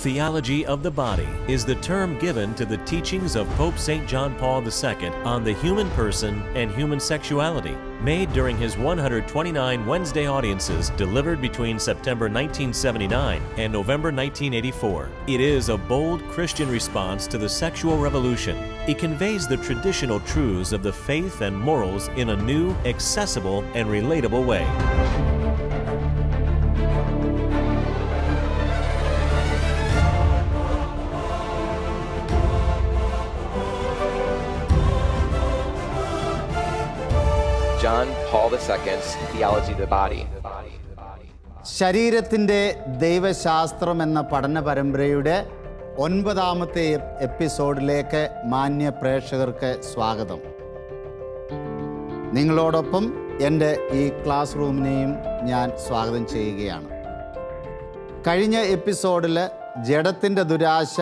Theology of the body is the term given to the teachings of Pope St. John Paul II on the human person and human sexuality, made during his 129 Wednesday audiences delivered between September 1979 and November 1984. It is a bold Christian response to the sexual revolution. It conveys the traditional truths of the faith and morals in a new, accessible, and relatable way. John Paul II's Theology of the Body. ശരീരത്തിൻ്റെ ദൈവശാസ്ത്രം എന്ന പഠന പരമ്പരയുടെ 9ാമത്തെ എപ്പിസോഡിലേക്ക് മാന്യ പ്രേക്ഷകർക്ക് സ്വാഗതം. നിങ്ങളോടൊപ്പം എൻ്റെ ഈ ക്ലാസ് റൂമിനെയും ഞാൻ സ്വാഗതം ചെയ്യുകയാണ്. കഴിഞ്ഞ എപ്പിസോഡിൽ ജഡത്തിൻ്റെ ദുരാശ,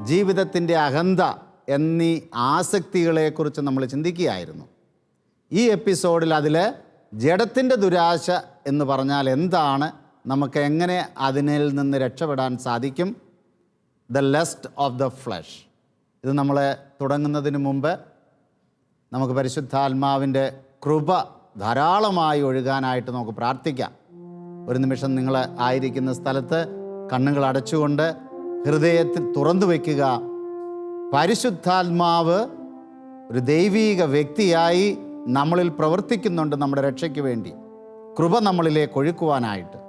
ജീവിതത്തിൻ്റെ അഹന്ത എന്നീ ആസക്തികളെക്കുറിച്ച് നമ്മൾ ചിന്തിക്കുകയായിരുന്നു. ഈ എപ്പിസോഡിൽ അതിൽ ജഡത്തിൻ്റെ ദുരാശ എന്ന് പറഞ്ഞാൽ എന്താണ്, നമുക്ക് എങ്ങനെ അതിനിൽ നിന്ന് രക്ഷപ്പെടാൻ സാധിക്കും, the lust of the flush. ഇത് നമ്മൾ തുടങ്ങുന്നതിന് മുമ്പ് നമുക്ക് പരിശുദ്ധാത്മാവിൻ്റെ കൃപ ധാരാളമായി ഒഴുകാനായിട്ട് നമുക്ക് പ്രാർത്ഥിക്കാം. ഒരു നിമിഷം നിങ്ങൾ ആയിരിക്കുന്ന സ്ഥലത്ത് കണ്ണുകൾ അടച്ചുകൊണ്ട് ഹൃദയത്തിൽ തുറന്നു വയ്ക്കുക. പരിശുദ്ധാത്മാവ് ഒരു ദൈവീക വ്യക്തിയായി നമ്മളിൽ പ്രവർത്തിക്കുന്നുണ്ട്. നമ്മുടെ രക്ഷയ്ക്ക് വേണ്ടി കൃപ നമ്മളിലേക്ക് ഒഴുക്കുവാനായിട്ട്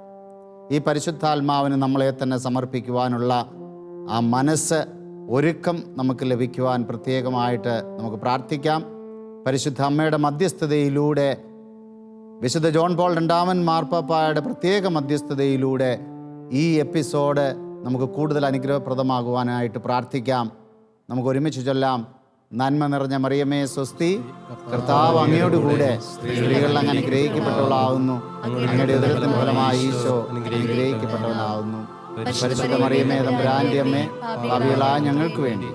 ഈ പരിശുദ്ധാത്മാവിന് നമ്മളെ തന്നെ സമർപ്പിക്കുവാനുള്ള ആ മനസ്സ് ഒരുക്കം നമുക്ക് ലഭിക്കുവാൻ പ്രത്യേകമായിട്ട് നമുക്ക് പ്രാർത്ഥിക്കാം. പരിശുദ്ധ അമ്മയുടെ മധ്യസ്ഥതയിലൂടെ, വിശുദ്ധ ജോൺ പോൾ II മാർപ്പാപ്പായുടെ പ്രത്യേക മധ്യസ്ഥതയിലൂടെ ഈ എപ്പിസോഡ് നമുക്ക് കൂടുതൽ അനുഗ്രഹപ്രദമാകുവാനായിട്ട് പ്രാർത്ഥിക്കാം. നമുക്ക് ഒരുമിച്ച് ചൊല്ലാം. നന്മ നിറഞ്ഞ മറിയമേ സ്വസ്തി, കർത്താവ് അങ്ങയോടുകൂടെ സ്ത്രീകൾ അങ്ങ് അനുഗ്രഹിക്കപ്പെട്ടവളാവുന്നു, അങ്ങയുടെ ഉദരത്തിൻ ഫലമായി ഈശോ അനുഗ്രഹിക്കപ്പെട്ടവനാവുന്നു. പരിശുദ്ധ മറിയമേ തമ്പുരാന്റെ അമ്മേ, പാപികളായ ഞങ്ങൾക്ക് വേണ്ടി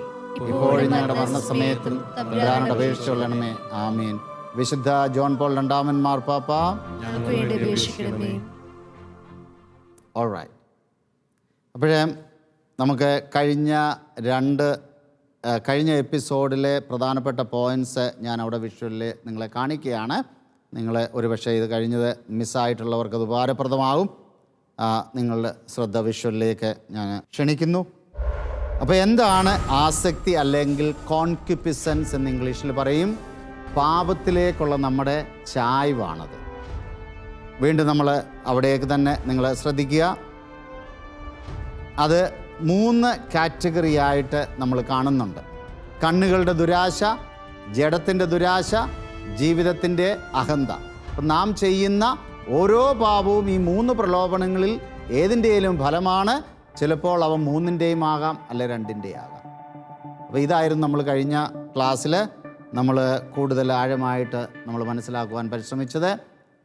ഇപ്പോഴും ഞങ്ങളുടെ മരണസമയത്തും തമ്പുരാനോട് അപേക്ഷിച്ചുകൊള്ളണമേ. ആമീൻ. വിശുദ്ധ ജോൺ പോൾ II മാർപ്പാപ്പ. ഓൾറൈറ്റ്. അപ്പോഴേ നമുക്ക് കഴിഞ്ഞ എപ്പിസോഡിലെ പ്രധാനപ്പെട്ട പോയിൻറ്റ്സ് ഞാൻ അവിടെ വിഷ്വലിൽ നിങ്ങളെ കാണിക്കുകയാണ്. നിങ്ങൾ ഒരുപക്ഷെ ഇത് കഴിഞ്ഞത് മിസ്സായിട്ടുള്ളവർക്ക് അത് ഉപകാരപ്രദമാകും. നിങ്ങളുടെ ശ്രദ്ധ വിഷ്വലിലേക്ക് ഞാൻ ക്ഷണിക്കുന്നു. അപ്പോൾ എന്താണ് ആസക്തി അല്ലെങ്കിൽ കോൺക്യുപിസൻസ് എന്ന് ഇംഗ്ലീഷിൽ പറയും? പാപത്തിലേക്കുള്ള നമ്മുടെ ചായ്വാണത്. വീണ്ടും നമ്മൾ അവിടേക്ക് തന്നെ നിങ്ങൾ ശ്രദ്ധിക്കുക. അത് 3 കാറ്റഗറിയായിട്ട് നമ്മൾ കാണുന്നുണ്ട്. കണ്ണുകളുടെ ദുരാശ, ജഡത്തിൻ്റെ ദുരാശ, ജീവിതത്തിൻ്റെ അഹന്ത. അപ്പം നാം ചെയ്യുന്ന ഓരോ പാപവും ഈ 3 പ്രലോഭനങ്ങളിൽ ഏതിൻ്റെയും ഫലമാണ്. ചിലപ്പോൾ അവ 3ൻ്റെയും ആകാം, അല്ലെ 2ൻ്റെയും ആകാം. അപ്പോൾ ഇതായിരുന്നു നമ്മൾ കഴിഞ്ഞ ക്ലാസ്സിൽ നമ്മൾ കൂടുതൽ ആഴമായിട്ട് നമ്മൾ മനസ്സിലാക്കുവാൻ പരിശ്രമിച്ചത്.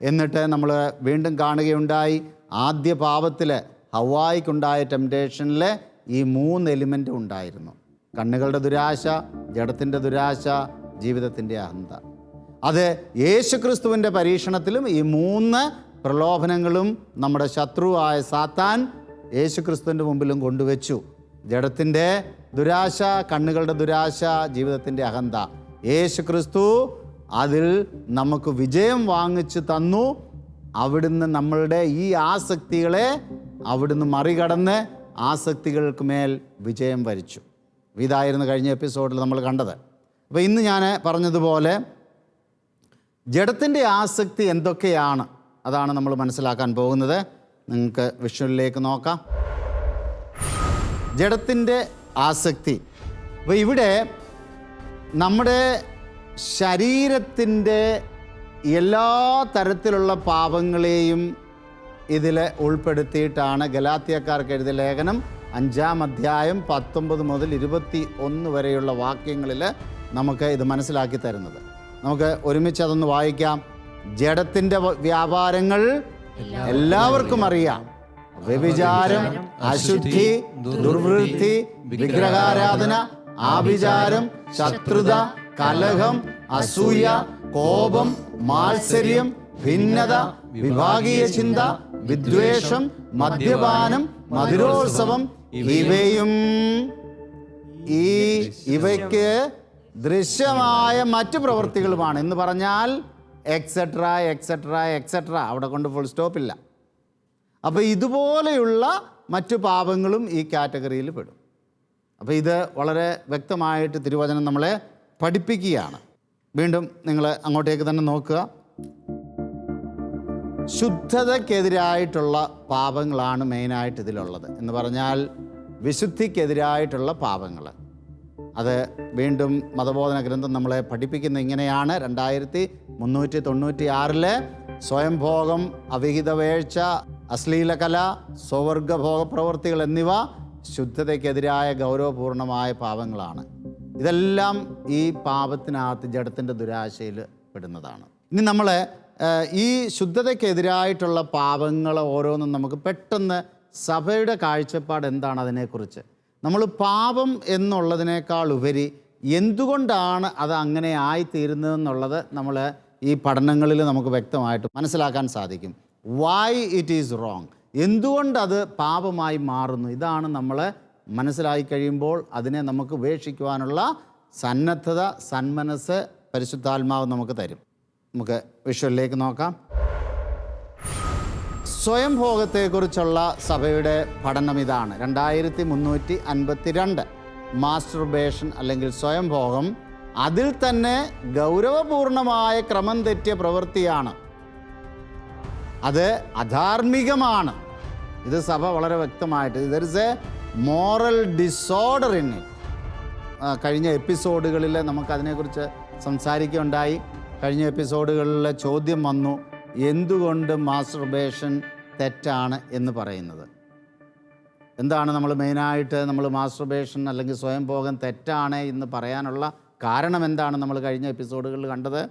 എന്നിട്ട് നമ്മൾ വീണ്ടും കാണുകയുണ്ടായി, ആദ്യ പാപത്തിൽ ഹവ്വായ്ക്കുണ്ടായ ടെംപ്റ്റേഷനിൽ ഈ 3 എലിമെൻ്റ് ഉണ്ടായിരുന്നു. കണ്ണുകളുടെ ദുരാശ, ജഡത്തിൻ്റെ ദുരാശ, ജീവിതത്തിൻ്റെ അഹന്ത. അത് യേശുക്രിസ്തുവിൻ്റെ പരീക്ഷണത്തിലും ഈ 3 പ്രലോഭനങ്ങളും നമ്മുടെ ശത്രുവായ സാത്താൻ യേശുക്രിസ്തുവിൻ്റെ മുമ്പിലും കൊണ്ടുവച്ചു. ജഡത്തിൻ്റെ ദുരാശ, കണ്ണുകളുടെ ദുരാശ, ജീവിതത്തിൻ്റെ അഹന്ത. യേശുക്രിസ്തു അതിൽ നമുക്ക് വിജയം വാങ്ങിച്ചു തന്നു. അവിടുന്ന് നമ്മളുടെ ഈ ആസക്തികളെ അവിടുന്ന് മറികടന്ന് ആസക്തികൾക്ക് മേൽ വിജയം വരിച്ചു. ഇതായിരുന്നു കഴിഞ്ഞ എപ്പിസോഡിൽ നമ്മൾ കണ്ടത്. അപ്പോൾ ഇന്ന് ഞാൻ പറഞ്ഞതുപോലെ ജഡത്തിൻ്റെ ആസക്തി എന്തൊക്കെയാണ്, അതാണ് നമ്മൾ മനസ്സിലാക്കാൻ പോകുന്നത്. നിങ്ങൾക്ക് വിഷ്വലിലേക്ക് നോക്കാം. ജഡത്തിൻ്റെ ആസക്തി. അപ്പോൾ ഇവിടെ നമ്മുടെ ശരീരത്തിൻ്റെ എല്ലാ തരത്തിലുള്ള പാപങ്ങളെയും ഇതിൽ ഉൾപ്പെടുത്തിയിട്ടാണ് ഗലാത്യക്കാർക്ക് എഴുതിയ ലേഖനം 5-ാം അധ്യായം 19 മുതൽ 21 വരെയുള്ള വാക്യങ്ങളിൽ നമുക്ക് ഇത് മനസ്സിലാക്കി തരുന്നത്. നമുക്ക് ഒരുമിച്ച് അതൊന്ന് വായിക്കാം. ജഡത്തിൻ്റെ വ്യാപാരങ്ങൾ എല്ലാവർക്കും അറിയാം. വ്യഭിചാരം, അശുദ്ധി, ദുർവൃത്തി, വിഗ്രഹാരാധന, ആഭിചാരം, ശത്രുത, കലഹം, അസൂയ, കോപം, മാത്സര്യം, ഭിന്നത, വിഭാഗീയ ചിന്ത, വിദ്വേഷം, മദ്യപാനം, മധുരോത്സവം ഇവയും ഇവയ്ക്ക് ദൃശ്യമായ മറ്റു പ്രവൃത്തികളുമാണ് എന്ന് പറഞ്ഞാൽ എക്സെട്ര എക്സെട്ര എക്സെട്ര. അവിടെ കൊണ്ട് ഫുൾ സ്റ്റോപ്പില്ല. അപ്പോൾ ഇതുപോലെയുള്ള മറ്റു പാപങ്ങളും ഈ കാറ്റഗറിയിൽ പെടും. അപ്പോൾ ഇത് വളരെ വ്യക്തമായിട്ട് തിരുവചനം നമ്മളെ പഠിപ്പിക്കുകയാണ്. വീണ്ടും നിങ്ങൾ അങ്ങോട്ടേക്ക് തന്നെ നോക്കുക. ശുദ്ധതയ്ക്കെതിരായിട്ടുള്ള പാപങ്ങളാണ് മെയിനായിട്ട് ഇതിലുള്ളത് എന്ന് പറഞ്ഞാൽ വിശുദ്ധിക്കെതിരായിട്ടുള്ള പാപങ്ങൾ. അത് വീണ്ടും മതബോധന ഗ്രന്ഥം നമ്മളെ പഠിപ്പിക്കുന്ന ഇങ്ങനെയാണ്. 2396 സ്വയംഭോഗം, അവിഹിത വേഴ്ച, അശ്ലീലകല, സ്വവർഗഭോഗ പ്രവൃത്തികൾ എന്നിവ ശുദ്ധതയ്ക്കെതിരായ ഗൗരവപൂർണമായ പാപങ്ങളാണ്. ഇതെല്ലാം ഈ പാപത്തിനകത്ത് ജഡത്തിൻ്റെ ദുരാശയിൽ പെടുന്നതാണ്. ഇനി നമ്മൾ ഈ ശുദ്ധതയ്ക്കെതിരായിട്ടുള്ള പാപങ്ങൾ ഓരോന്നും നമുക്ക് പെട്ടെന്ന് സഭയുടെ കാഴ്ചപ്പാട് എന്താണ് അതിനെക്കുറിച്ച്, നമ്മൾ പാപം എന്നുള്ളതിനേക്കാൾ ഉപരി എന്തുകൊണ്ടാണ് അത് അങ്ങനെ ആയിത്തീരുന്നതെന്നുള്ളത് നമ്മൾ ഈ പഠനങ്ങളിൽ നമുക്ക് വ്യക്തമായിട്ട് മനസ്സിലാക്കാൻ സാധിക്കും. വൈ ഇറ്റ് ഈസ് റോങ്, എന്തുകൊണ്ടത് പാപമായി മാറുന്നു, ഇതാണ് നമ്മൾ മനസ്സിലാക്കി കഴിയുമ്പോൾ അതിനെ നമുക്ക് ഉപേക്ഷിക്കുവാനുള്ള സന്നദ്ധത, സന്മനസ് പരിശുദ്ധാത്മാവ് നമുക്ക് തരും. നമുക്ക് വിഷ്വലിലേക്ക് നോക്കാം. സ്വയംഭോഗത്തെക്കുറിച്ചുള്ള സഭയുടെ പഠനം ഇതാണ്. 2352 മാസ്റ്റർബേഷൻ അല്ലെങ്കിൽ സ്വയംഭോഗം അതിൽ തന്നെ ഗൗരവപൂർണമായ ക്രമം തെറ്റിയ പ്രവൃത്തിയാണ്. അത് അധാർമികമാണ്. ഇത് സഭ വളരെ വ്യക്തമായിട്ട് there is A moral disorder in it. കഴിഞ്ഞ എപ്പിസോഡുകളിൽ നമുക്കതിനെക്കുറിച്ച് സംസാരിക്കുകയുണ്ടായി. കഴിഞ്ഞ എപ്പിസോഡുകളിലെ ചോദ്യം വന്നു, എന്തുകൊണ്ട് മാസ്റ്റർബേഷൻ തെറ്റാണ് എന്ന് പറയുന്നത്. എന്താണ് നമ്മൾ മെയിനായിട്ട് നമ്മൾ മാസ്റ്റർബേഷൻ അല്ലെങ്കിൽ സ്വയംഭോഗം തെറ്റാണ് എന്ന് പറയാനുള്ള കാരണം എന്താണ് നമ്മൾ കഴിഞ്ഞ എപ്പിസോഡുകളിൽ കണ്ടത്.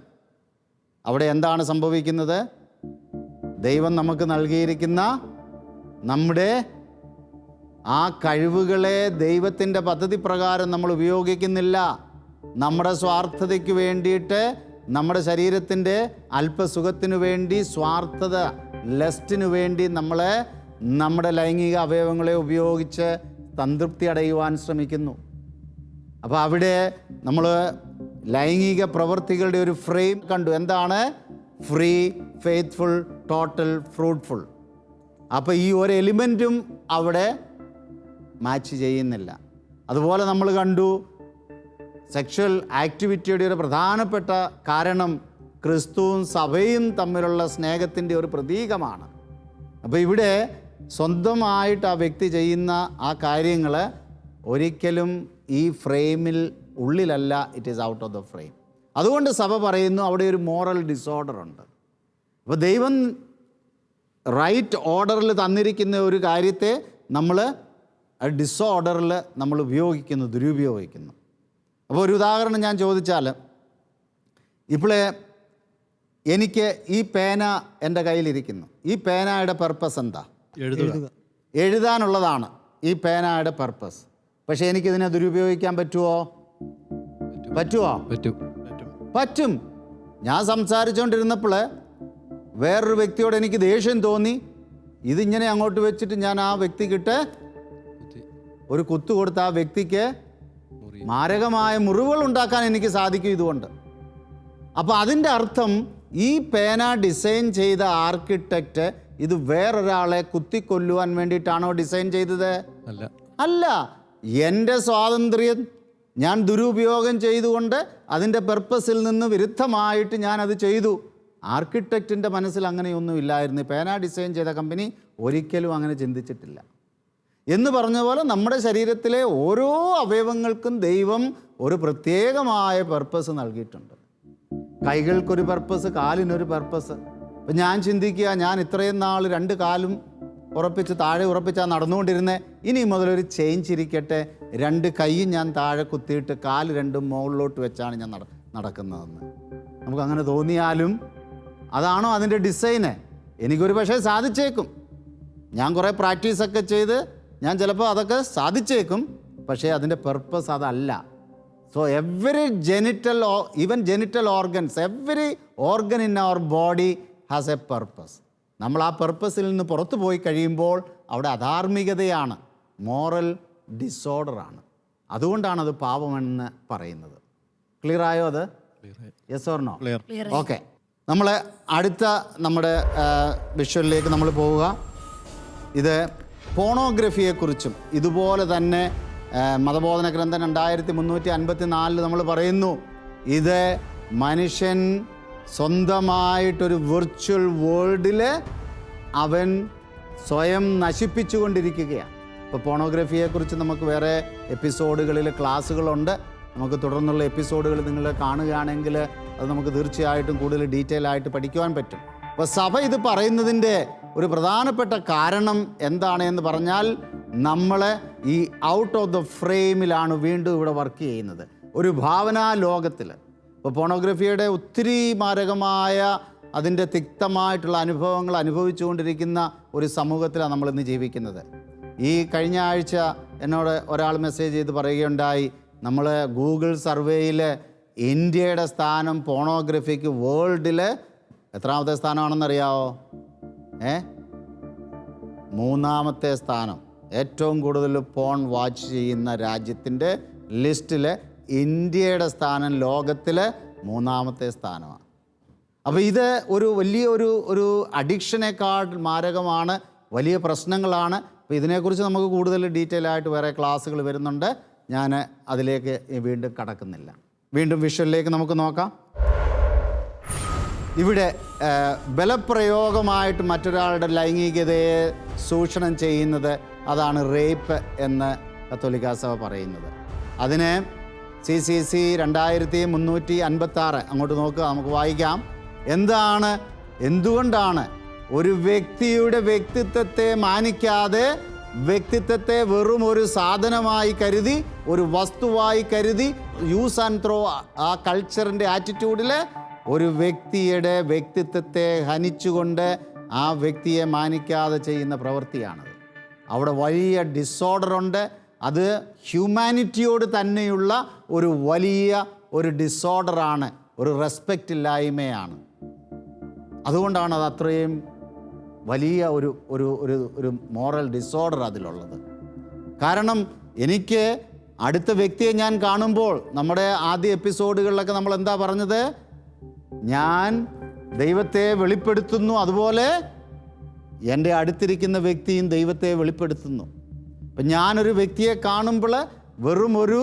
അവിടെ എന്താണ് സംഭവിക്കുന്നത്? ദൈവം നമുക്ക് നൽകിയിരിക്കുന്ന നമ്മുടെ ആ കഴിവുകളെ ദൈവത്തിൻ്റെ പദ്ധതി പ്രകാരം നമ്മൾ ഉപയോഗിക്കുന്നില്ല. നമ്മുടെ സ്വാർത്ഥതയ്ക്ക് വേണ്ടിയിട്ട്, നമ്മുടെ ശരീരത്തിൻ്റെ അല്പസുഖത്തിനു വേണ്ടി, സ്വാർത്ഥത ലസ്റ്റിനു വേണ്ടി നമ്മളെ നമ്മുടെ ലൈംഗിക അവയവങ്ങളെ ഉപയോഗിച്ച് സംതൃപ്തി അടയുവാൻ ശ്രമിക്കുന്നു. അപ്പോൾ അവിടെ നമ്മൾ ലൈംഗിക പ്രവൃത്തികളുടെ ഒരു ഫ്രെയിം കണ്ടു. എന്താണ്? Free, faithful, total, fruitful. അപ്പോൾ ഈ ഒരു എലിമെൻറ്റും അവിടെ മാച്ച് ചെയ്യുന്നില്ല. അതുപോലെ നമ്മൾ കണ്ടു സെക്ഷൽ ആക്ടിവിറ്റിയുടെ ഒരു പ്രധാനപ്പെട്ട കാരണം ക്രിസ്തുവും സഭയും തമ്മിലുള്ള സ്നേഹത്തിൻ്റെ ഒരു പ്രതീകമാണ്. അപ്പോൾ ഇവിടെ സ്വന്തമായിട്ട് ആ വ്യക്തി ചെയ്യുന്ന ആ കാര്യങ്ങൾ ഒരിക്കലും ഈ ഫ്രെയിമിൽ ഉള്ളിലല്ല, it is out of the frame. അതുകൊണ്ട് സഭ പറയുന്നു അവിടെ ഒരു മോറൽ ഡിസോർഡർ ഉണ്ട്. അപ്പോൾ ദൈവം റൈറ്റ് ഓർഡറിൽ തന്നിരിക്കുന്ന ഒരു കാര്യത്തെ നമ്മൾ ഡിസോർഡറിൽ നമ്മൾ ഉപയോഗിക്കുന്നു, ദുരുപയോഗിക്കുന്നു. അപ്പോൾ ഒരു ഉദാഹരണം ഞാൻ ചോദിച്ചാൽ, ഇപ്പോൾ എനിക്ക് ഈ പേന എൻ്റെ കയ്യിലിരിക്കുന്നു. ഈ പേനയുടെ പർപ്പസ് എന്താ? എഴുതാനുള്ളതാണ് ഈ പേനയുടെ പർപ്പസ്. പക്ഷേ എനിക്കിതിനെ ദുരുപയോഗിക്കാൻ പറ്റുമോ? പറ്റും. ഞാൻ സംസാരിച്ചുകൊണ്ടിരുന്നപ്പോൾ വേറൊരു വ്യക്തിയോട് എനിക്ക് ദേഷ്യം തോന്നി. ഇതിങ്ങനെ അങ്ങോട്ട് വെച്ചിട്ട് ഞാൻ ആ വ്യക്തിക്കിട്ട് ഒരു കുത്തു കൊടുത്ത ആ വ്യക്തിക്ക് മാരകമായ മുറിവുകൾ ഉണ്ടാക്കാൻ എനിക്ക് സാധിക്കും ഇതുകൊണ്ട്. അപ്പോൾ അതിൻ്റെ അർത്ഥം ഈ പേന ഡിസൈൻ ചെയ്ത ആർക്കിടെക്റ്റ് ഇത് വേറൊരാളെ കുത്തിക്കൊല്ലുവാൻ വേണ്ടിയിട്ടാണോ ഡിസൈൻ ചെയ്തത്? അല്ല. എൻ്റെ സ്വാതന്ത്ര്യം ഞാൻ ദുരുപയോഗം ചെയ്തുകൊണ്ട് അതിൻ്റെ പർപ്പസിൽ നിന്ന് വിരുദ്ധമായിട്ട് ഞാനത് ചെയ്തു. ആർക്കിടെക്റ്റിൻ്റെ മനസ്സിൽ അങ്ങനെയൊന്നും ഇല്ലായിരുന്നു. പേന ഡിസൈൻ ചെയ്ത കമ്പനി ഒരിക്കലും അങ്ങനെ ചിന്തിച്ചിട്ടില്ല. എന്ന് പറഞ്ഞ പോലെ നമ്മുടെ ശരീരത്തിലെ ഓരോ അവയവങ്ങൾക്കും ദൈവം ഒരു പ്രത്യേകമായ പർപ്പസ് നൽകിയിട്ടുണ്ട്. കൈകൾക്കൊരു പർപ്പസ്, കാലിനൊരു പർപ്പസ്. അപ്പം ഞാൻ ചിന്തിക്കുക, ഞാൻ ഇത്രയും നാൾ 2 കാലും ഉറപ്പിച്ച് താഴെ ഉറപ്പിച്ചാൽ നടന്നുകൊണ്ടിരുന്നത്, ഇനി മുതലൊരു ചേഞ്ച് ഇരിക്കട്ടെ, 2 കൈയും ഞാൻ താഴെ കുത്തിയിട്ട് 4 രണ്ടും മുകളിലോട്ട് വെച്ചാണ് ഞാൻ നടക്കുന്നതെന്ന് നമുക്കങ്ങനെ തോന്നിയാലും അതാണോ അതിൻ്റെ ഡിസൈന്? എനിക്കൊരു പക്ഷേ സാധിച്ചേക്കും. ഞാൻ കുറേ പ്രാക്ടീസൊക്കെ ചെയ്ത് ഞാൻ ചിലപ്പോൾ അതൊക്കെ സാധിച്ചേക്കും. പക്ഷേ അതിൻ്റെ പർപ്പസ് അതല്ല. So every even genital organs, every organ in our body has a purpose. നമ്മൾ ആ പർപ്പസിൽ നിന്ന് പുറത്തു പോയി കഴിയുമ്പോൾ അവിടെ അധാർമികതയാണ്, മോറൽ ഡിസോർഡറാണ്. അതുകൊണ്ടാണത് പാപമെന്ന് പറയുന്നത്. ക്ലിയർ ആയോ അത്? Yes or no? ഓക്കെ, നമ്മൾ അടുത്ത നമ്മുടെ വിഷ്വലിലേക്ക് നമ്മൾ പോവുക. ഇത് പോണോഗ്രഫിയെക്കുറിച്ചും ഇതുപോലെ തന്നെ മതബോധന ഗ്രന്ഥം 2354 നമ്മൾ പറയുന്നു, ഇത് മനുഷ്യൻ സ്വന്തമായിട്ടൊരു വിർച്വൽ വേൾഡിൽ അവൻ സ്വയം നശിപ്പിച്ചുകൊണ്ടിരിക്കുകയാണ്. ഇപ്പോൾ പോണോഗ്രഫിയെക്കുറിച്ച് നമുക്ക് വേറെ എപ്പിസോഡുകളിൽ ക്ലാസ്സുകളുണ്ട്. നമുക്ക് തുടർന്നുള്ള എപ്പിസോഡുകൾ നിങ്ങൾ കാണുകയാണെങ്കിൽ അത് നമുക്ക് തീർച്ചയായിട്ടും കൂടുതൽ ഡീറ്റെയിൽ ആയിട്ട് പഠിക്കുവാൻ പറ്റും. അപ്പോൾ സഭ ഇത് പറയുന്നതിൻ്റെ ഒരു പ്രധാനപ്പെട്ട കാരണം എന്താണ് എന്ന് പറഞ്ഞാൽ, നമ്മൾ ഈ ഔട്ട് ഓഫ് ദ ഫ്രെയിമിലാണ് വീണ്ടും ഇവിടെ വർക്ക് ചെയ്യുന്നത്, ഒരു ഭാവനാ ലോകത്തിൽ. ഇപ്പോൾ പോണോഗ്രഫിയുടെ ഒത്തിരി മാരകമായ അതിൻ്റെ തിക്തമായിട്ടുള്ള അനുഭവങ്ങൾ അനുഭവിച്ചുകൊണ്ടിരിക്കുന്ന ഒരു സമൂഹത്തിലാണ് നമ്മളിന്ന് ജീവിക്കുന്നത്. ഈ കഴിഞ്ഞ ആഴ്ച എന്നോട് ഒരാൾ മെസ്സേജ് ചെയ്ത് പറയുകയുണ്ടായി, നമ്മൾ ഗൂഗിൾ സർവേയിൽ ഇന്ത്യയുടെ സ്ഥാനം പോണോഗ്രഫിക്ക് വേൾഡിൽ എത്രാമത്തെ സ്ഥാനമാണെന്നറിയാമോ? 3-ാമത്തെ സ്ഥാനം. ഏറ്റവും കൂടുതൽ പോൺ വാച്ച് ചെയ്യുന്ന രാജ്യത്തിൻ്റെ ലിസ്റ്റിൽ ഇന്ത്യയുടെ സ്ഥാനം ലോകത്തിൽ 3-ാമത്തെ സ്ഥാനമാണ്. അപ്പോൾ ഇത് ഒരു വലിയ ഒരു അഡിക്ഷനേക്കാൾ മാരകമാണ്, വലിയ പ്രശ്നങ്ങളാണ്. അപ്പോൾ ഇതിനെക്കുറിച്ച് നമുക്ക് കൂടുതൽ ഡീറ്റെയിൽ ആയിട്ട് വേറെ ക്ലാസ്സുകൾ വരുന്നുണ്ട്. ഞാൻ അതിലേക്ക് വീണ്ടും കടക്കുന്നില്ല. വീണ്ടും വിഷ്വലിലേക്ക് നമുക്ക് നോക്കാം. ഇവിടെ ബലപ്രയോഗമായിട്ട് മറ്റൊരാളുടെ ലൈംഗികതയെ ചൂഷണം ചെയ്യുന്നത്, അതാണ് റേപ്പ് എന്ന് കത്തോലിക്കാ സഭ പറയുന്നത്. അതിന് CCC 2356 അങ്ങോട്ട് നോക്കുക, നമുക്ക് വായിക്കാം. എന്തുകൊണ്ടാണ് ഒരു വ്യക്തിയുടെ വ്യക്തിത്വത്തെ മാനിക്കാതെ, വ്യക്തിത്വത്തെ വെറും ഒരു സാധനമായി കരുതി, ഒരു വസ്തുവായി കരുതി, യൂസ് ആൻഡ് ത്രോ ആ കൾച്ചറിൻ്റെ ആറ്റിറ്റ്യൂഡിൽ ഒരു വ്യക്തിയുടെ വ്യക്തിത്വത്തെ ഹനിച്ചുകൊണ്ട് ആ വ്യക്തിയെ മാനിക്കാതെ ചെയ്യുന്ന പ്രവൃത്തിയാണത്. അവിടെ വലിയ ഡിസോർഡറുണ്ട്. അത് ഹ്യൂമാനിറ്റിയോട് തന്നെയുള്ള ഒരു വലിയ ഒരു ഡിസോർഡറാണ്, ഒരു റെസ്പെക്റ്റ് ഇല്ലായ്മയാണ്. അതുകൊണ്ടാണ് അത് അത്രയും വലിയ ഒരു മോറൽ ഡിസോർഡർ അതിലുള്ളത്. കാരണം എനിക്ക് അടുത്ത വ്യക്തിയെ ഞാൻ കാണുമ്പോൾ, നമ്മുടെ ആദ്യ എപ്പിസോഡുകളിലൊക്കെ നമ്മൾ എന്താ പറഞ്ഞത്? ഞാൻ ദൈവത്തെ വെളിപ്പെടുത്തുന്നു, അതുപോലെ എൻ്റെ അടുത്തിരിക്കുന്ന വ്യക്തിയും ദൈവത്തെ വെളിപ്പെടുത്തുന്നു. അപ്പം ഞാനൊരു വ്യക്തിയെ കാണുമ്പോൾ വെറും ഒരു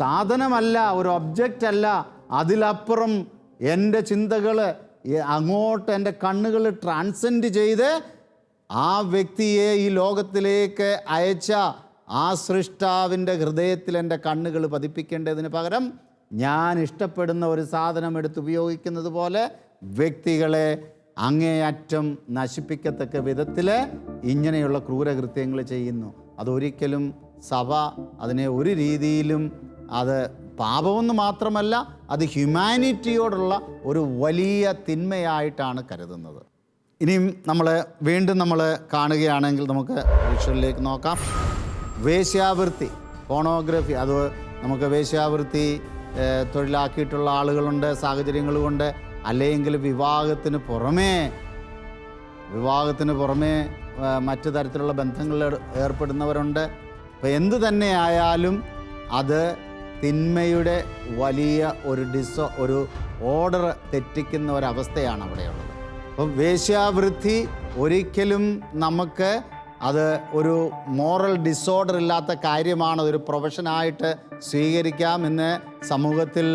സാധനമല്ല, ഒരു ഒബ്ജക്റ്റ് അല്ല, അതിലപ്പുറം എൻ്റെ ചിന്തകൾ അങ്ങോട്ട് എൻ്റെ കണ്ണുകൾ ട്രാൻസെൻഡ് ചെയ്ത് ആ വ്യക്തിയെ ഈ ലോകത്തിലേക്ക് അയച്ച ആ സൃഷ്ടാവിൻ്റെ ഹൃദയത്തിൽ എൻ്റെ കണ്ണുകൾ പതിപ്പിക്കേണ്ടതിന് പകരം ഞാൻ ഇഷ്ടപ്പെടുന്ന ഒരു സാധനം എടുത്ത് ഉപയോഗിക്കുന്നത് പോലെ വ്യക്തികളെ അങ്ങേയറ്റം നശിപ്പിക്കത്തക്ക വിധത്തിൽ ഇങ്ങനെയുള്ള ക്രൂരകൃത്യങ്ങൾ ചെയ്യുന്നു. അതൊരിക്കലും സഭ അതിനെ ഒരു രീതിയിലും അത് പാപമെന്ന് മാത്രമല്ല, അത് ഹ്യൂമാനിറ്റിയോടുള്ള ഒരു വലിയ തിന്മയായിട്ടാണ് കരുതുന്നത്. ഇനിയും വീണ്ടും നമ്മൾ കാണുകയാണെങ്കിൽ നമുക്ക് വിഷ്വലിലേക്ക് നോക്കാം. വേശ്യാവൃത്തി, പോണോഗ്രഫി, അത് നമുക്ക് വേശ്യാവൃത്തി തൊഴിലാക്കിയിട്ടുള്ള ആളുകളുണ്ട്, സാഹചര്യങ്ങൾ കൊണ്ട്. അല്ലെങ്കിൽ വിവാഹത്തിന് പുറമേ മറ്റു തരത്തിലുള്ള ബന്ധങ്ങളിൽ ഏർപ്പെടുന്നവരുണ്ട്. അപ്പോൾ എന്തു തന്നെ ആയാലും അത് തിന്മയുടെ വലിയ ഒരു ഓർഡർ തെറ്റിക്കുന്ന ഒരവസ്ഥയാണ് അവിടെയുള്ളത്. അപ്പം വേശ്യാവൃത്തി ഒരിക്കലും നമുക്ക് അത് ഒരു മോറൽ ഡിസോർഡർ ഇല്ലാത്ത കാര്യമാണ്, അതൊരു പ്രൊഫഷനായിട്ട് സ്വീകരിക്കാമെന്ന് സമൂഹത്തിൽ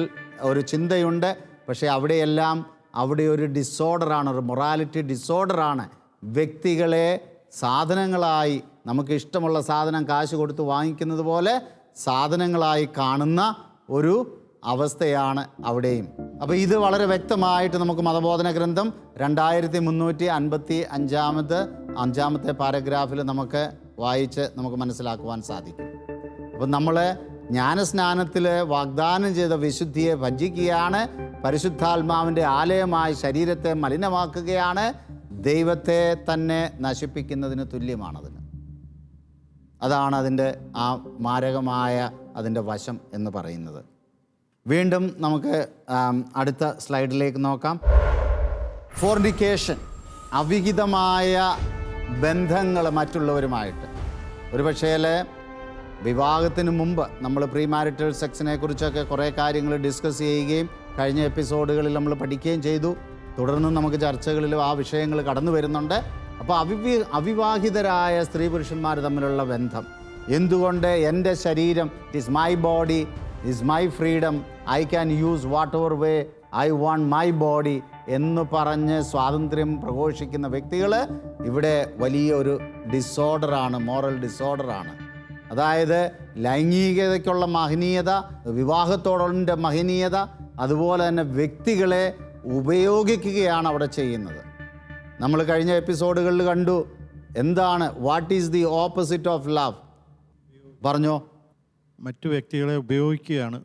ഒരു ചിന്തയുണ്ട്. പക്ഷേ അവിടെയെല്ലാം അവിടെ ഒരു ഡിസോർഡറാണ്, ഒരു മൊറാലിറ്റി ഡിസോർഡറാണ്. വ്യക്തികളെ സാധനങ്ങളായി, നമുക്ക് ഇഷ്ടമുള്ള സാധനം കാശ് കൊടുത്ത് വാങ്ങിക്കുന്നത് പോലെ സാധനങ്ങളായി കാണുന്ന ഒരു അവസ്ഥയാണ് അവിടെയും. അപ്പോൾ ഇത് വളരെ വ്യക്തമായിട്ട് നമുക്ക് മതബോധന ഗ്രന്ഥം 2355 പാരഗ്രാഫിൽ നമുക്ക് വായിച്ച് നമുക്ക് മനസ്സിലാക്കുവാൻ സാധിക്കും. അപ്പം നമ്മൾ ജ്ഞാനസ്നാനത്തിൽ വാഗ്ദാനം ചെയ്ത വിശുദ്ധിയെ ഭജിക്കുകയാണ്, പരിശുദ്ധാത്മാവിൻ്റെ ആലയമായ ശരീരത്തെ മലിനമാക്കുകയാണ്, ദൈവത്തെ തന്നെ നശിപ്പിക്കുന്നതിന് തുല്യമാണതിന്. അതാണ് അതിൻ്റെ ആ മാരകമായ അതിൻ്റെ വശം എന്ന് പറയുന്നത്. വീണ്ടും നമുക്ക് അടുത്ത സ്ലൈഡിലേക്ക് നോക്കാം. ഫോർണിക്കേഷൻ, അവിഹിതമായ ബന്ധങ്ങൾ മറ്റുള്ളവരുമായിട്ട്. ഒരു പക്ഷേ വിവാഹത്തിന് മുമ്പ് നമ്മൾ പ്രീ മാരിറ്റൽ സെക്സിനെ കുറിച്ചൊക്കെ കുറേ കാര്യങ്ങൾ ഡിസ്കസ് ചെയ്യുകയും കഴിഞ്ഞ എപ്പിസോഡുകളിൽ നമ്മൾ പഠിക്കുകയും ചെയ്തു. തുടർന്ന് നമുക്ക് ചർച്ചകളിലും ആ വിഷയങ്ങൾ കടന്നു വരുന്നുണ്ട്. അപ്പോൾ അവിവാഹിതരായ സ്ത്രീ പുരുഷന്മാർ തമ്മിലുള്ള ബന്ധം, എന്തുകൊണ്ട് എൻ്റെ ശരീരം, it is my body, is my freedom, I can use what ever way I want my body എന്ന് പറഞ്ഞ് സ്വാതന്ത്ര്യം പ്രഘോഷിക്കുന്ന വ്യക്തികൾ ഇവിടെ വലിയൊരു ഡിസോർഡറാണ്, മോറൽ ഡിസോർഡറാണ്. അതായത് ലൈംഗികതയ്ക്കുള്ള മഹനീയത, വിവാഹത്തോടുള്ള മഹനീയത, അതുപോലെ തന്നെ വ്യക്തികളെ ഉപയോഗിക്കുകയാണ് അവിടെ ചെയ്യുന്നത്. നമ്മൾ കഴിഞ്ഞ എപ്പിസോഡുകളിൽ കണ്ടു എന്താണ്, what is the opposite of love? പറഞ്ഞോ. മറ്റു വ്യക്തികളെ ഉപയോഗിക്കുകയാണ്.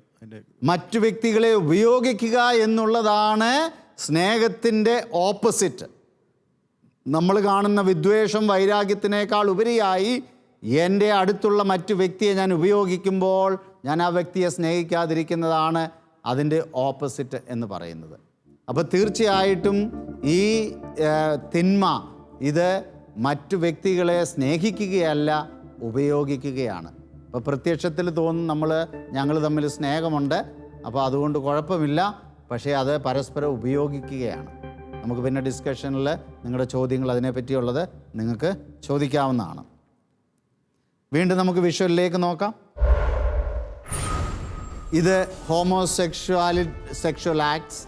മറ്റു വ്യക്തികളെ ഉപയോഗിക്കുക എന്നുള്ളതാണ് സ്നേഹത്തിൻ്റെ ഓപ്പോസിറ്റ്. നമ്മൾ കാണുന്ന വിദ്വേഷം, വൈരാഗ്യത്തിനേക്കാൾ ഉപരിയായി എൻ്റെ അടുത്തുള്ള മറ്റു വ്യക്തിയെ ഞാൻ ഉപയോഗിക്കുമ്പോൾ ഞാൻ ആ വ്യക്തിയെ സ്നേഹിക്കാതിരിക്കുന്നതാണ് അതിൻ്റെ ഓപ്പോസിറ്റ് എന്ന് പറയുന്നത്. അപ്പോൾ തീർച്ചയായിട്ടും ഈ തിന്മ ഇത് മറ്റു വ്യക്തികളെ സ്നേഹിക്കുകയല്ല, ഉപയോഗിക്കുകയാണ്. അപ്പോൾ പ്രത്യക്ഷത്തിൽ തോന്നും ഞങ്ങൾ തമ്മിൽ സ്നേഹമുണ്ട്, അപ്പോൾ അതുകൊണ്ട് കുഴപ്പമില്ല, പക്ഷേ അത് പരസ്പരം ഉപയോഗിക്കുകയാണ്. നമുക്ക് പിന്നെ ഡിസ്കഷനിൽ നിങ്ങളുടെ ചോദ്യങ്ങൾ അതിനെപ്പറ്റിയുള്ളത് നിങ്ങൾക്ക് ചോദിക്കാവുന്നതാണ്. വീണ്ടും നമുക്ക് വിഷ്വലിലേക്ക് നോക്കാം. ഇത് സെക്ഷൽ ആക്ട്സ്,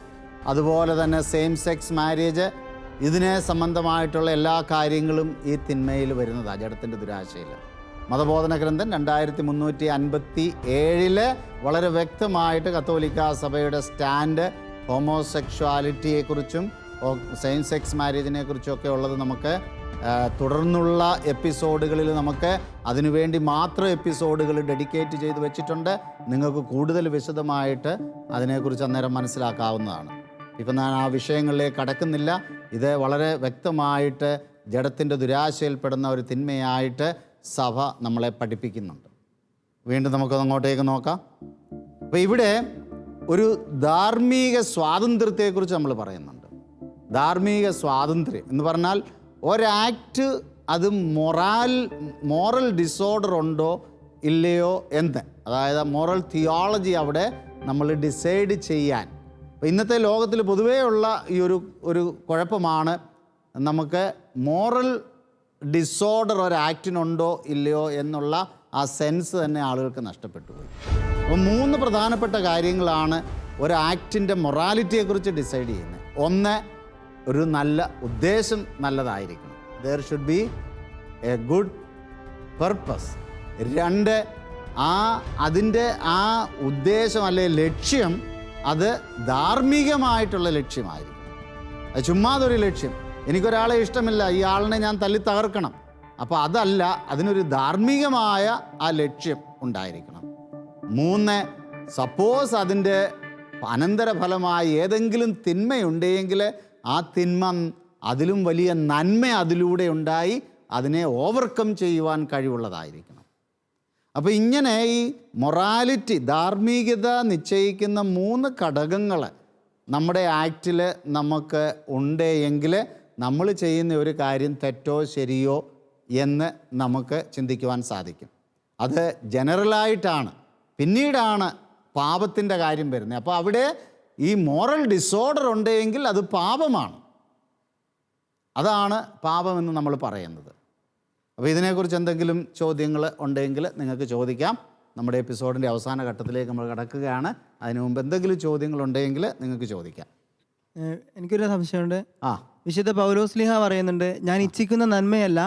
അതുപോലെ തന്നെ സെയിം സെക്സ് മാരേജ്, ഇതിനെ സംബന്ധമായിട്ടുള്ള എല്ലാ കാര്യങ്ങളും ഈ തിന്മയിൽ വരുന്നതാണ്, ജഡത്തിൻ്റെ ദുരാശയിൽ. മതബോധന ഗ്രന്ഥം 2357 വളരെ വ്യക്തമായിട്ട് കത്തോലിക്ക സഭയുടെ സ്റ്റാൻഡ് ഹോമോസെക്ഷുവാലിറ്റിയെക്കുറിച്ചും സെയിം സെക്സ് മാരേജിനെ കുറിച്ചൊക്കെ ഉള്ളത് നമുക്ക് തുടർന്നുള്ള എപ്പിസോഡുകളിൽ നമുക്ക് അതിനുവേണ്ടി മാത്രം എപ്പിസോഡുകൾ ഡെഡിക്കേറ്റ് ചെയ്ത് വെച്ചിട്ടുണ്ട്. നിങ്ങൾക്ക് കൂടുതൽ വിശദമായിട്ട് അതിനെക്കുറിച്ച് അന്നേരം മനസ്സിലാക്കാവുന്നതാണ്. ഇപ്പം ഞാൻ ആ വിഷയങ്ങളിലേക്ക് കടക്കുന്നില്ല. ഇത് വളരെ വ്യക്തമായിട്ട് ജഡത്തിൻ്റെ ദുരാശയിൽപ്പെടുന്ന ഒരു തിന്മയായിട്ട് സഭ നമ്മളെ പഠിപ്പിക്കുന്നുണ്ട്. വീണ്ടും നമുക്കത് അങ്ങോട്ടേക്ക് നോക്കാം. അപ്പോൾ ഇവിടെ ഒരു ധാർമ്മിക സ്വാതന്ത്ര്യത്തെക്കുറിച്ച് നമ്മൾ പറയുന്നുണ്ട്. ധാർമ്മിക സ്വാതന്ത്ര്യം എന്ന് പറഞ്ഞാൽ ഒരാക്ട് അത് മോറൽ ഡിസോർഡർ ഉണ്ടോ ഇല്ലയോ എന്ന്, അതായത് മോറൽ തിയോളജി അവിടെ നമ്മൾ ഡിസൈഡ് ചെയ്യാൻ. ഇന്നത്തെ ലോകത്തിൽ പൊതുവേ ഉള്ള ഈ ഒരു കുഴപ്പമാണ്, നമുക്ക് മോറൽ ഡിസോർഡർ ഒരാക്റ്റിനുണ്ടോ ഇല്ലയോ എന്നുള്ള ആ സെൻസ് തന്നെ ആളുകൾക്ക് നഷ്ടപ്പെട്ടു പോയി. അപ്പോൾ 3 പ്രധാനപ്പെട്ട കാര്യങ്ങളാണ് ഒരു ആക്റ്റിൻ്റെ മൊറാലിറ്റിയെക്കുറിച്ച് ഡിസൈഡ് ചെയ്യുന്നത്. ഒന്ന്, ഒരു നല്ല ഉദ്ദേശം നല്ലതായിരിക്കണം, there should be A good purpose. 2, അതിൻ്റെ ആ ഉദ്ദേശം അല്ലെ ലക്ഷ്യം അത് ധാർമ്മികമായിട്ടുള്ള ലക്ഷ്യമായിരിക്കും. അത് ചുമ്മാതൊരു ലക്ഷ്യം, എനിക്കൊരാളെ ഇഷ്ടമില്ല, ഈ ആളിനെ ഞാൻ തല്ലി തകർക്കണം, അപ്പോൾ അതല്ല, അതിനൊരു ധാർമ്മികമായ ആ ലക്ഷ്യം ഉണ്ടായിരിക്കണം. 3, സപ്പോസ് അതിൻ്റെ അനന്തരഫലമായി ഏതെങ്കിലും തിന്മയുണ്ടെങ്കിൽ ആ തിന്മ അതിലും വലിയ നന്മ അതിലൂടെ ഉണ്ടായി അതിനെ ഓവർകം ചെയ്യുവാൻ കഴിവുള്ളതായിരിക്കണം. അപ്പോൾ ഇങ്ങനെ ഈ മൊറാലിറ്റി, ധാർമ്മികത നിശ്ചയിക്കുന്ന 3 ഘടകങ്ങൾ നമ്മുടെ ആക്റ്റിൽ നമുക്ക് ഉണ്ട് എങ്കിൽ നമ്മൾ ചെയ്യുന്ന ഒരു കാര്യം തെറ്റോ ശരിയോ എന്ന് നമുക്ക് ചിന്തിക്കുവാൻ സാധിക്കും. അത് ജനറലായിട്ടാണ്, പിന്നീടാണ് പാപത്തിൻ്റെ കാര്യം വരുന്നത്. അപ്പോൾ അവിടെ ഈ മോറൽ ഡിസോർഡർ ഉണ്ടെങ്കിൽ അത് പാപമാണ്, അതാണ് പാപമെന്ന് നമ്മൾ പറയുന്നത്. അപ്പോൾ ഇതിനെക്കുറിച്ച് എന്തെങ്കിലും ചോദ്യങ്ങൾ ഉണ്ടെങ്കിൽ നിങ്ങൾക്ക് ചോദിക്കാം. നമ്മുടെ എപ്പിസോഡിൻ്റെ അവസാന ഘട്ടത്തിലേക്ക് നമ്മൾ കിടക്കുകയാണ്. അതിനു മുമ്പ് എന്തെങ്കിലും ചോദ്യങ്ങളുണ്ടെങ്കിൽ നിങ്ങൾക്ക് ചോദിക്കാം. എനിക്കൊരു സംശയമുണ്ട്. വിശുദ്ധ പൗലോസ്ലീഹ പറയുന്നുണ്ട്, ഞാൻ ഇച്ഛിക്കുന്ന നന്മയല്ല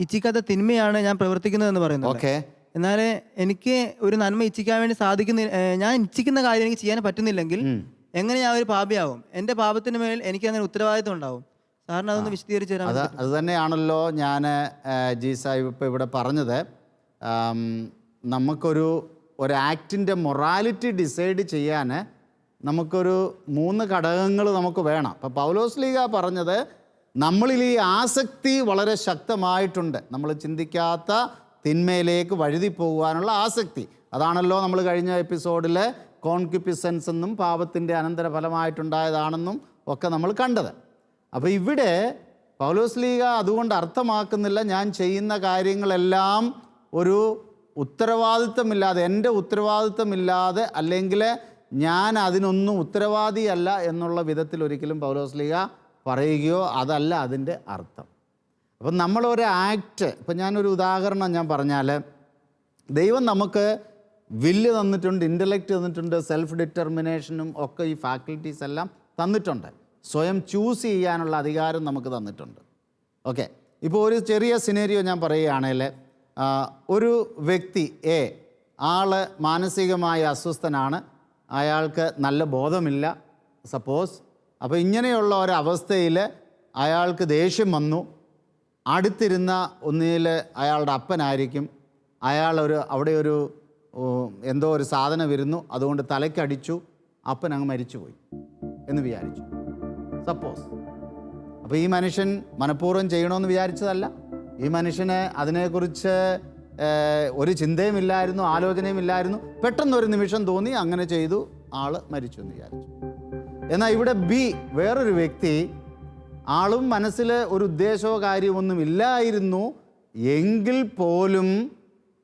ഇച്ഛിക്കാത്ത തിന്മയാണ് ഞാൻ പ്രവർത്തിക്കുന്നതെന്ന് പറയുന്നത്. ഓക്കെ, എന്നാൽ എനിക്ക് ഒരു നന്മ ഇച്ഛിക്കാൻ വേണ്ടി സാധിക്കുന്നില്ല, ഞാൻ ഇച്ഛിക്കുന്ന കാര്യം എനിക്ക് ചെയ്യാൻ പറ്റുന്നില്ലെങ്കിൽ എങ്ങനെ ഞാൻ ഒരു പാപിയാവും? എൻ്റെ പാപത്തിന് മേൽ എനിക്ക് അങ്ങനെ ഉത്തരവാദിത്വം ഉണ്ടാവും. സാറിന് അതൊന്ന് വിശദീകരിച്ച് തരാം. അത് തന്നെയാണല്ലോ ഞാൻ ജി സാഹിബ് ഇപ്പോൾ ഇവിടെ പറഞ്ഞത്. നമുക്കൊരു ആക്റ്റിൻ്റെ മൊറാലിറ്റി ഡിസൈഡ് ചെയ്യാൻ നമുക്കൊരു 3 ഘടകങ്ങൾ നമുക്ക് വേണം. ഇപ്പോൾ പൗലോസ്ലീഹ പറഞ്ഞത് നമ്മളിൽ ഈ ആസക്തി വളരെ ശക്തമായിട്ടുണ്ട്, നമ്മൾ ചിന്തിക്കാത്ത തിന്മയിലേക്ക് വഴുതി പോകുവാനുള്ള ആസക്തി. അതാണല്ലോ നമ്മൾ കഴിഞ്ഞ എപ്പിസോഡിൽ കോൺക്യുപ്പിസൻസ് എന്നും പാപത്തിൻ്റെ അനന്തരഫലമായിട്ടുണ്ടായതാണെന്നും ഒക്കെ നമ്മൾ കണ്ടത്. അപ്പോൾ ഇവിടെ പൗലോസ്ലീഹ അതുകൊണ്ട് അർത്ഥമാക്കുന്നില്ല ഞാൻ ചെയ്യുന്ന കാര്യങ്ങളെല്ലാം ഉത്തരവാദിത്തമില്ലാതെ, എൻ്റെ ഉത്തരവാദിത്തമില്ലാതെ, അല്ലെങ്കിൽ ഞാൻ അതിനൊന്നും ഉത്തരവാദിയല്ല എന്നുള്ള വിധത്തിൽ ഒരിക്കലും പൗലോസ്ലീഹ പറയുകയോ അതല്ല അതിൻ്റെ അർത്ഥം. അപ്പം നമ്മളൊരു ആക്ട്, ഇപ്പം ഞാനൊരു ഉദാഹരണം ഞാൻ പറഞ്ഞാൽ, ദൈവം നമുക്ക് വില്ല് തന്നിട്ടുണ്ട്, ഇൻ്റലക്റ്റ് തന്നിട്ടുണ്ട്, സെൽഫ് ഡിറ്റർമിനേഷനും ഒക്കെ ഈ ഫാക്കൽറ്റീസ് എല്ലാം തന്നിട്ടുണ്ട്. സ്വയം ചൂസ് ചെയ്യാനുള്ള അധികാരം നമുക്ക് തന്നിട്ടുണ്ട്. ഓക്കെ, ഇപ്പോൾ ഒരു ചെറിയ സിനേരിയോ ഞാൻ പറയുകയാണെങ്കിൽ, ഒരു വ്യക്തി എ, ആൾ മാനസികമായി അസ്വസ്ഥനാണ്, അയാൾക്ക് നല്ല ബോധമില്ല സപ്പോസ്. അപ്പോൾ ഇങ്ങനെയുള്ള ഒരവസ്ഥയിൽ അയാൾക്ക് ദേഷ്യം വന്നു. അടുത്തിരുന്ന ഒന്നിൽ അയാളുടെ അപ്പനായിരിക്കും, അവിടെ ഒരു എന്തോ ഒരു സാധനം വരുന്നു, അതുകൊണ്ട് തലയ്ക്കടിച്ചു, അപ്പൻ അങ്ങ് മരിച്ചുപോയി എന്ന് വിചാരിച്ചു സപ്പോസ്. അപ്പോൾ ഈ മനുഷ്യൻ മനഃപൂർവ്വം ചെയ്യണമെന്ന് വിചാരിച്ചതല്ല. ഈ മനുഷ്യന് അതിനെക്കുറിച്ച് ഒരു ചിന്തയുമില്ലായിരുന്നു, ആലോചനയുമില്ലായിരുന്നു. പെട്ടെന്നൊരു നിമിഷം തോന്നി, അങ്ങനെ ചെയ്തു, ആൾ മരിച്ചു എന്ന് വിചാരിച്ചു. എന്നാൽ ഇവിടെ ബി, വേറൊരു വ്യക്തി, ആളും മനസ്സിൽ ഒരു ഉദ്ദേശമോ കാര്യമൊന്നും ഇല്ലായിരുന്നു എങ്കിൽ പോലും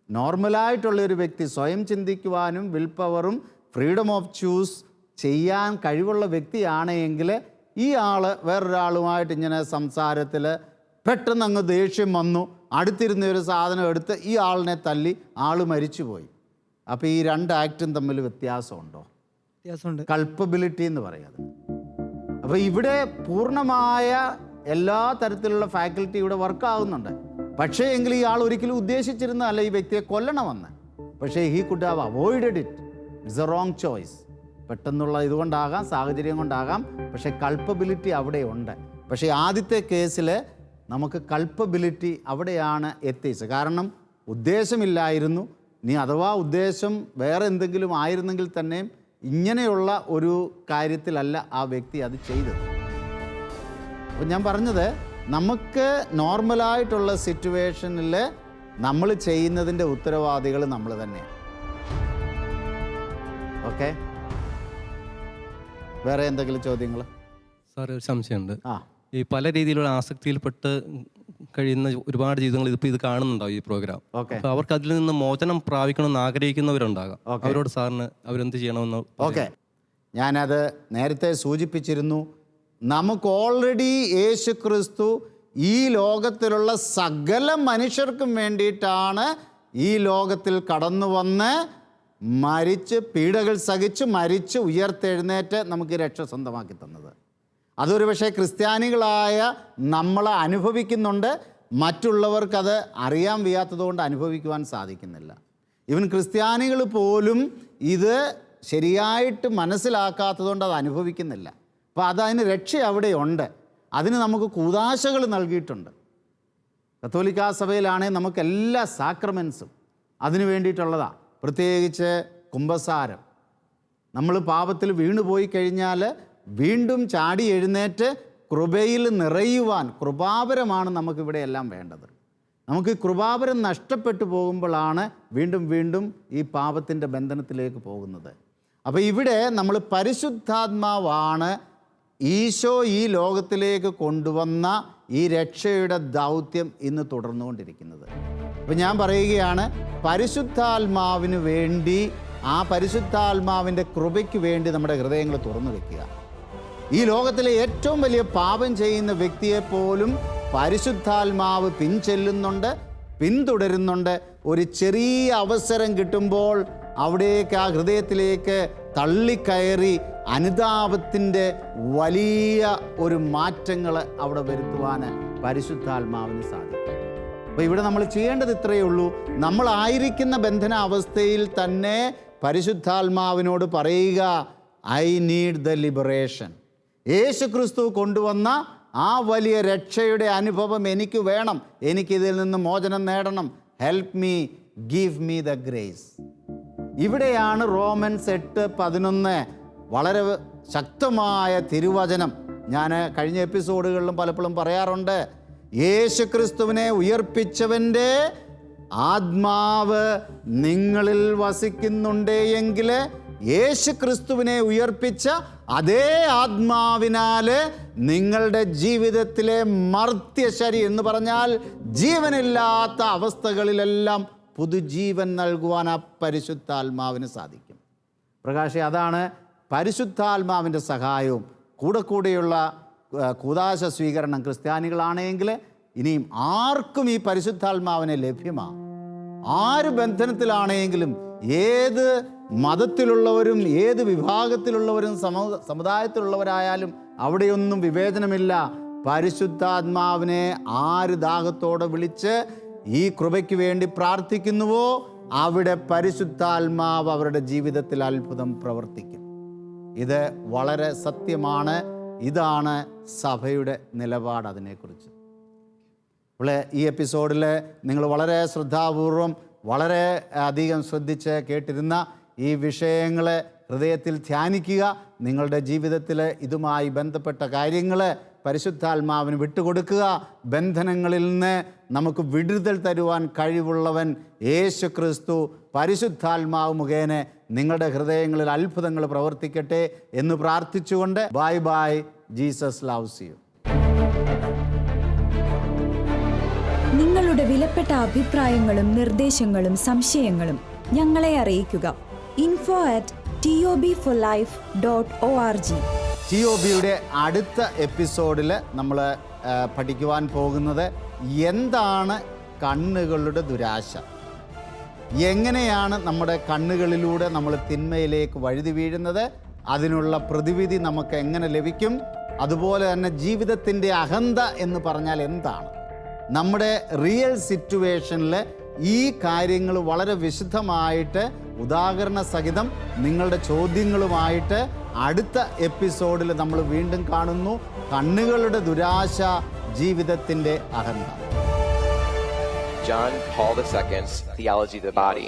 നോർമലായിട്ടുള്ളൊരു വ്യക്തി, സ്വയം ചിന്തിക്കുവാനും വിൽ പവറും ഫ്രീഡം ഓഫ് ചൂസ് ചെയ്യാൻ കഴിവുള്ള വ്യക്തിയാണെങ്കിൽ ഈ ആൾ വേറൊരാളുമായിട്ട് ഇങ്ങനെ സംസാരത്തിൽ പെട്ടെന്ന് അങ്ങ് ദേഷ്യം വന്നു, അടുത്തിരുന്ന ഒരു സാധനം എടുത്ത് ഈ ആളിനെ തല്ലി, ആൾ മരിച്ചുപോയി. അപ്പോൾ ഈ രണ്ട് ആക്റ്റും തമ്മിൽ വ്യത്യാസമുണ്ടോ? വ്യത്യാസമുണ്ട്. കൾപ്പബിലിറ്റി എന്ന് പറയുന്നത്. അപ്പോൾ ഇവിടെ പൂർണ്ണമായ എല്ലാ തരത്തിലുള്ള ഫാക്കൽറ്റി ഇവിടെ വർക്കാവുന്നുണ്ട്. പക്ഷേ എങ്കിൽ ഈ ആൾ ഒരിക്കലും ഉദ്ദേശിച്ചിരുന്നതല്ല ഈ വ്യക്തിയെ കൊല്ലണമെന്ന്. പക്ഷേ he could have avoided it. It's A wrong choice. പെട്ടെന്നുള്ള ഇതുകൊണ്ടാകാം, സാഹചര്യം കൊണ്ടാകാം, പക്ഷേ കൾപ്പബിലിറ്റി അവിടെ ഉണ്ട്. പക്ഷേ ആദ്യത്തെ കേസിൽ നമുക്ക് കൾപ്പബിലിറ്റി അവിടെയാണ് എത്തിച്ചത്. കാരണം ഉദ്ദേശമില്ലായിരുന്നു. ഇനി അഥവാ ഉദ്ദേശം വേറെ എന്തെങ്കിലും ആയിരുന്നെങ്കിൽ തന്നെയും ഇങ്ങനെയുള്ള ഒരു കാര്യത്തിലല്ല ആ വ്യക്തി അത് ചെയ്തത്. അപ്പം ഞാൻ പറഞ്ഞത്, നമുക്ക് നോർമലായിട്ടുള്ള സിറ്റുവേഷനിൽ നമ്മൾ ചെയ്യുന്നതിൻ്റെ ഉത്തരവാദികൾ നമ്മൾ തന്നെയാണ്. ഓക്കെ, വേറെ എന്തെങ്കിലും ചോദ്യങ്ങൾ? സാർ, ഒരു സംശയമുണ്ട്. ഈ പല രീതിയിലുള്ള ആസക്തിയിൽപ്പെട്ട് കഴിയുന്ന ഒരുപാട് ജീവിതങ്ങൾ ഇത് കാണുന്നുണ്ടാവും ഈ പ്രോഗ്രാം. അപ്പോൾ അവർക്ക് അതിൽ നിന്ന് മോചനം പ്രാപിക്കണമെന്ന് ആഗ്രഹിക്കുന്നവരുണ്ടാകാം. അവരോട് സാറിന് അവരെന്ത് ചെയ്യണമെന്ന്? ഓക്കെ, ഞാനത് നേരത്തെ സൂചിപ്പിച്ചിരുന്നു. നമുക്ക് ഓൾറെഡി യേശു ക്രിസ്തു ഈ ലോകത്തിലുള്ള സകല മനുഷ്യർക്കും വേണ്ടിയിട്ടാണ് ഈ ലോകത്തിൽ കടന്നു വന്ന് മരിച്ച്, പീഡകൾ സഹിച്ച് മരിച്ച് ഉയർത്തെഴുന്നേറ്റ് നമുക്ക് രക്ഷ സ്വന്തമാക്കി തന്നത്. അതൊരു പക്ഷേ ക്രിസ്ത്യാനികളായ നമ്മൾ അനുഭവിക്കുന്നുണ്ട്, മറ്റുള്ളവർക്കത് അറിയാൻ വയ്യാത്തതുകൊണ്ട് അനുഭവിക്കുവാൻ സാധിക്കുന്നില്ല. ഈവൻ ക്രിസ്ത്യാനികൾ പോലും ഇത് ശരിയായിട്ട് മനസ്സിലാക്കാത്തതുകൊണ്ട് അത് അനുഭവിക്കുന്നില്ല. അപ്പോൾ അതിന് രക്ഷ അവിടെയുണ്ട്. അതിന് നമുക്ക് കൂദാശകൾ നൽകിയിട്ടുണ്ട്. കത്തോലിക്കാ സഭയിലാണെങ്കിൽ നമുക്ക് എല്ലാ സാക്രമെൻസും അതിന് വേണ്ടിയിട്ടുള്ളതാണ്. പ്രത്യേകിച്ച് കുമ്പസാരം. നമ്മൾ പാപത്തിൽ വീണുപോയി കഴിഞ്ഞാൽ വീണ്ടും ചാടി എഴുന്നേറ്റ് കൃപയിൽ നിറയുവാൻ കൃപാവരമാണ് നമുക്കിവിടെ എല്ലാം വേണ്ടത്. നമുക്ക് കൃപാവരം നഷ്ടപ്പെട്ടു പോകുമ്പോഴാണ് വീണ്ടും വീണ്ടും ഈ പാപത്തിൻ്റെ ബന്ധനത്തിലേക്ക് പോകുന്നത്. അപ്പോൾ ഇവിടെ നമ്മൾ പരിശുദ്ധാത്മാവാണ് ഈശോ ഈ ലോകത്തിലേക്ക് കൊണ്ടുവന്ന ഈ രക്ഷയുടെ ദൗത്യം ഇന്ന് തുടർന്നുകൊണ്ടിരിക്കുന്നത്. അപ്പോൾ ഞാൻ പറയുകയാണ്, പരിശുദ്ധാത്മാവിന് വേണ്ടി, ആ പരിശുദ്ധാത്മാവിൻ്റെ കൃപയ്ക്ക് വേണ്ടി നമ്മുടെ ഹൃദയങ്ങൾ തുറന്നു വയ്ക്കുക. ഈ ലോകത്തിലെ ഏറ്റവും വലിയ പാപം ചെയ്യുന്ന വ്യക്തിയെപ്പോലും പരിശുദ്ധാത്മാവ് പിൻചെല്ലുന്നുണ്ട്, പിന്തുടരുന്നുണ്ട്. ഒരു ചെറിയ അവസരം കിട്ടുമ്പോൾ അവിടേക്ക്, ആ ഹൃദയത്തിലേക്ക് തള്ളിക്കയറി അനുതാപത്തിൻ്റെ വലിയ ഒരു മാറ്റങ്ങൾ അവിടെ വരുത്തുവാൻ പരിശുദ്ധാത്മാവിന് സാധിക്കും. അപ്പോൾ ഇവിടെ നമ്മൾ ചെയ്യേണ്ടത് ഇത്രയേ ഉള്ളൂ. നമ്മളായിരിക്കുന്ന ബന്ധനാവസ്ഥയിൽ തന്നെ പരിശുദ്ധാത്മാവിനോട് പറയുക, ഐ നീഡ് ദ ലിബറേഷൻ. യേശു ക്രിസ്തു കൊണ്ടുവന്ന ആ വലിയ രക്ഷയുടെ അനുഭവം എനിക്ക് വേണം, എനിക്കിതിൽ നിന്ന് മോചനം നേടണം. Help me, give me the grace. ഇവിടെയാണ് റോമൻസ് 8:11 വളരെ ശക്തമായ തിരുവചനം. ഞാൻ കഴിഞ്ഞ എപ്പിസോഡുകളിലും പലപ്പോഴും പറയാറുണ്ട്, യേശു ക്രിസ്തുവിനെ ഉയർപ്പിച്ചവൻ്റെ ആത്മാവ് നിങ്ങളിൽ വസിക്കുന്നുണ്ട് എങ്കിൽ യേശു ക്രിസ്തുവിനെ ഉയർപ്പിച്ച അതേ ആത്മാവിനാൽ നിങ്ങളുടെ ജീവിതത്തിലെ മർത്യശരീരം എന്ന് പറഞ്ഞാൽ ജീവനില്ലാത്ത അവസ്ഥകളിലെല്ലാം പുതുജീവൻ നൽകുവാൻ ആ പരിശുദ്ധാത്മാവിന് സാധിക്കും. പ്രകാശേ, അതാണ് പരിശുദ്ധാത്മാവിൻ്റെ സഹായവും കൂടെയുള്ള കൂദാശ സ്വീകരണം ക്രിസ്ത്യാനികളാണെങ്കിൽ ഇനിയും ആർക്കും ഈ പരിശുദ്ധാത്മാവിനെ ലഭ്യമാണ്. ആര് ബന്ധനത്തിലാണെങ്കിലും, ഏത് മതത്തിലുള്ളവരും ഏത് വിഭാഗത്തിലുള്ളവരും സമുദായത്തിലുള്ളവരായാലും അവിടെയൊന്നും വിവേചനമില്ല. പരിശുദ്ധാത്മാവിനെ ആര് ദാഹത്തോടെ വിളിച്ച് ഈ കൃപയ്ക്ക് വേണ്ടി പ്രാർത്ഥിക്കുന്നുവോ അവിടെ പരിശുദ്ധാത്മാവ് അവരുടെ ജീവിതത്തിൽ അത്ഭുതം പ്രവർത്തിക്കും. ഇത് വളരെ സത്യമാണ്. ഇതാണ് സഭയുടെ നിലപാട് അതിനെക്കുറിച്ച്. അപ്പോൾ ഈ എപ്പിസോഡിൽ നിങ്ങൾ വളരെ ശ്രദ്ധാപൂർവം വളരെ അധികം ശ്രദ്ധിച്ച് കേട്ടിരുന്ന ഈ വിഷയങ്ങൾ ഹൃദയത്തിൽ ധ്യാനിക്കുക. നിങ്ങളുടെ ജീവിതത്തിൽ ഇതുമായി ബന്ധപ്പെട്ട കാര്യങ്ങൾ പരിശുദ്ധാത്മാവിന് വിട്ടുകൊടുക്കുക. ബന്ധനങ്ങളിൽ നിന്ന് നമുക്ക് വിടുതൽ തരുവാൻ കഴിവുള്ളവൻ യേശു ക്രിസ്തു പരിശുദ്ധാത്മാവ് മുഖേന നിങ്ങളുടെ ഹൃദയങ്ങളിൽ അത്ഭുതങ്ങൾ പ്രവർത്തിക്കട്ടെ എന്ന് പ്രാർത്ഥിച്ചുകൊണ്ട് bye bye. Jesus loves you. നിങ്ങളുടെ വിലപ്പെട്ട അഭിപ്രായങ്ങളും നിർദ്ദേശങ്ങളും സംശയങ്ങളും ഞങ്ങളെ അറിയിക്കുക. info@tobforlife.org. TOBയുടെ അടുത്ത എപ്പിസോഡിൽ നമ്മൾ പഠിക്കുവാൻ പോകുന്നത് എന്താണ് കണ്ണുകളുടെ ദുരാശ, എങ്ങനെയാണ് നമ്മുടെ കണ്ണുകളിലൂടെ നമ്മൾ തിന്മയിലേക്ക് വഴുതി വീഴുന്നത്, അതിനുള്ള പ്രതിവിധി നമുക്ക് എങ്ങനെ ലഭിക്കും, അതുപോലെ തന്നെ ജീവിതത്തിൻ്റെ അഹന്ത എന്ന് പറഞ്ഞാൽ എന്താണ്, നമ്മുടെ റിയൽ സിറ്റുവേഷനിൽ ഈ കാര്യങ്ങൾ വളരെ വിശദമായിട്ട് ഉദാഹരണ സഹിതം നിങ്ങളുടെ ചോദ്യങ്ങളുമായിട്ട് അടുത്ത എപ്പിസോഡിൽ നമ്മൾ വീണ്ടും കാണുന്നു. കണ്ണുകളുടെ ദുരാശ, ജീവിതത്തിൻ്റെ അഹന്ത. John Paul II's Theology of the Body.